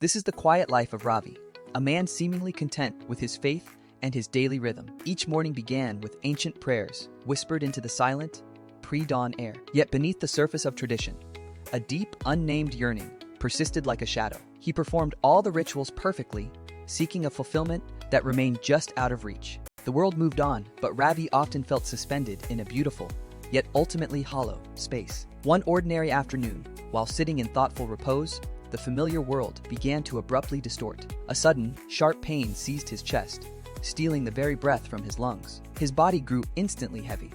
This is the quiet life of Ravi, a man seemingly content with his faith and his daily rhythm. Each morning began with ancient prayers whispered into the silent, pre-dawn air. Yet beneath the surface of tradition, a deep, unnamed yearning persisted like a shadow. He performed all the rituals perfectly, seeking a fulfillment that remained just out of reach. The world moved on, but Ravi often felt suspended in a beautiful, yet ultimately hollow, space. One ordinary afternoon, while sitting in thoughtful repose, the familiar world began to abruptly distort. A sudden, sharp pain seized his chest, stealing the very breath from his lungs. His body grew instantly heavy,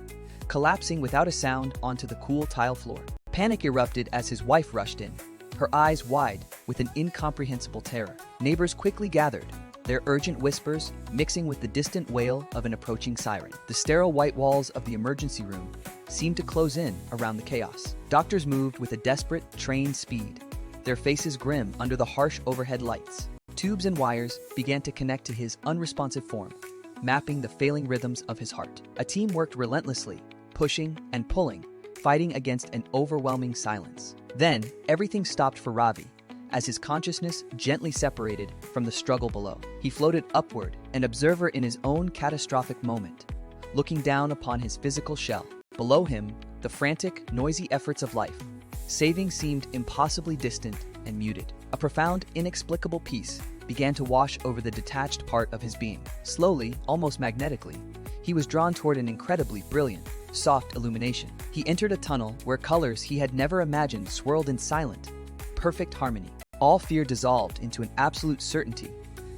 collapsing without a sound onto the cool tile floor. Panic erupted as his wife rushed in, her eyes wide with an incomprehensible terror. Neighbors quickly gathered, their urgent whispers mixing with the distant wail of an approaching siren. The sterile white walls of the emergency room seemed to close in around the chaos. Doctors moved with a desperate, trained speed, their faces grim under the harsh overhead lights. Tubes and wires began to connect to his unresponsive form, mapping the failing rhythms of his heart. A team worked relentlessly, pushing and pulling, fighting against an overwhelming silence. Then, everything stopped for Ravi, as his consciousness gently separated from the struggle below. He floated upward, an observer in his own catastrophic moment, looking down upon his physical shell. Below him, the frantic, noisy efforts of life. Saving seemed impossibly distant and muted. A profound, inexplicable peace began to wash over the detached part of his being. Slowly, almost magnetically, he was drawn toward an incredibly brilliant, soft illumination. He entered a tunnel where colors he had never imagined swirled in silent, perfect harmony. All fear dissolved into an absolute certainty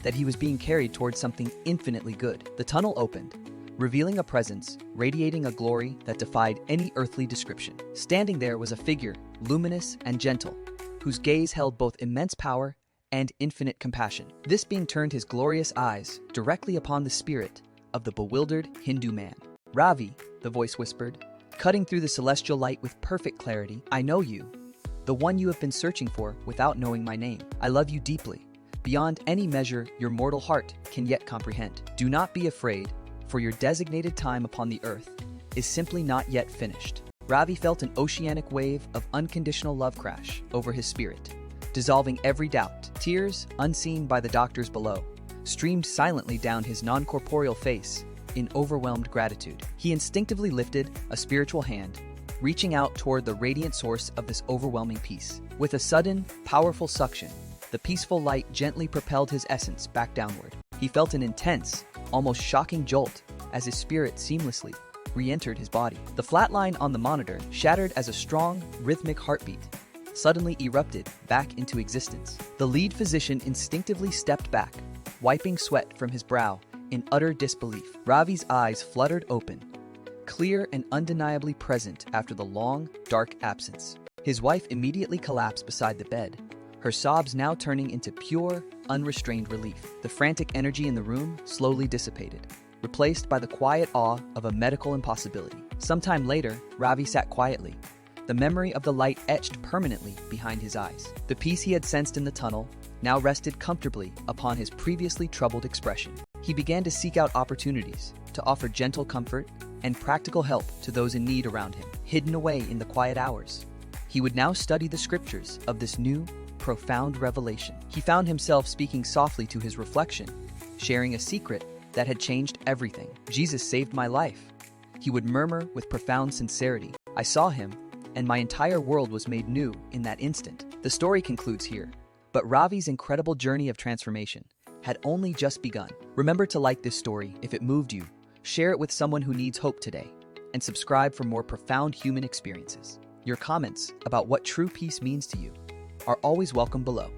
that he was being carried towards something infinitely good. The tunnel opened, revealing a presence radiating a glory that defied any earthly description. Standing there was a figure, luminous and gentle, whose gaze held both immense power and infinite compassion. This being turned his glorious eyes directly upon the spirit of the bewildered Hindu man. "Ravi," the voice whispered, cutting through the celestial light with perfect clarity, "I know you, the one you have been searching for without knowing my name. I love you deeply, beyond any measure your mortal heart can yet comprehend. Do not be afraid, for your designated time upon the earth is simply not yet finished." Ravi felt an oceanic wave of unconditional love crash over his spirit, dissolving every doubt. Tears, unseen by the doctors below, streamed silently down his non-corporeal face in overwhelmed gratitude. He instinctively lifted a spiritual hand, reaching out toward the radiant source of this overwhelming peace. With a sudden, powerful suction, the peaceful light gently propelled his essence back downward. He felt an intense, almost shocking jolt as his spirit seamlessly re-entered his body. The flat line on the monitor shattered as a strong, rhythmic heartbeat suddenly erupted back into existence. The lead physician instinctively stepped back, wiping sweat from his brow in utter disbelief. Ravi's eyes fluttered open, clear and undeniably present after the long, dark absence. His wife immediately collapsed beside the bed, her sobs now turning into pure, unrestrained relief. The frantic energy in the room slowly dissipated, replaced by the quiet awe of a medical impossibility. Sometime later, Ravi sat quietly, the memory of the light etched permanently behind his eyes. The peace he had sensed in the tunnel now rested comfortably upon his previously troubled expression. He began to seek out opportunities to offer gentle comfort and practical help to those in need around him. Hidden away in the quiet hours, he would now study the scriptures of this new, profound revelation. He found himself speaking softly to his reflection, sharing a secret that had changed everything. "Jesus saved my life," he would murmur with profound sincerity. "I saw him, and my entire world was made new in that instant." The story concludes here, but Ravi's incredible journey of transformation had only just begun. Remember to like this story if it moved you, share it with someone who needs hope today, and subscribe for more profound human experiences. Your comments about what true peace means to you are always welcome below.